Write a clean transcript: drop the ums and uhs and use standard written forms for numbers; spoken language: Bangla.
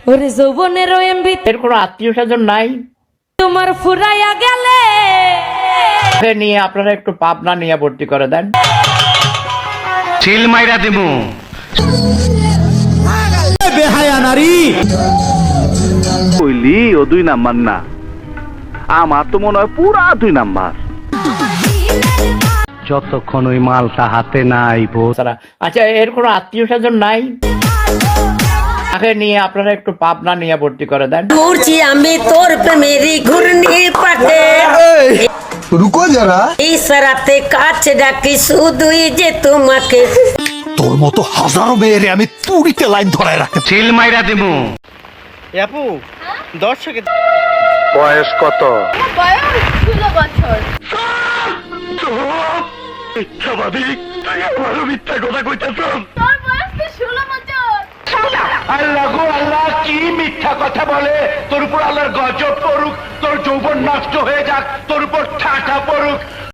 ওরে যৌবনের এমবি এর কোনো আত্মীয় স্বজন নাই তোমার ফুরাইয়া গেলে নিয়ে আপনারা একটু পাবনা নিয়ে ভর্তি করে দেন। চিল মাইরা দিমু বেহায়া নারী কইলি ও 2 নাম্বার না, আমার তো মনে হয় পুরা 2 নাম্বার। যতক্ষণ ওই মালটা হাতে না আইবো। আচ্ছা, এর কোনো আত্মীয় স্বজন নাই তাকে নিয়ে আপনারা একটু পাবনা নিয়ে ভর্তি করে দেন। ঘুরছি আমি তোর প্রেমেরই ঘূর্ণি পাটে, রুকো যারা এই সারাতে কাছে ডাকি শুধুই যে তোমাকে। তোর মতো হাজারো মেয়েরে আমি তুড়িতে লাইন ধরায় রাখতে। চিল মাইরা দিমু। আপু দর্শকে বয়স কত? বয়স 16 বছর। মিথ্যাবাদী, তুই আমারও মিথ্যা কথা কইতাছস। তোর বয়স তো 16 বছর। আল্লাহ গো আল্লাহ, কি মিথ্যা কথা বলে! তোর উপর আল্লাহর গজব পড়ুক, তোর যৌবন নষ্ট হয়ে যাক, তোর উপর ঠাটা পড়ুক।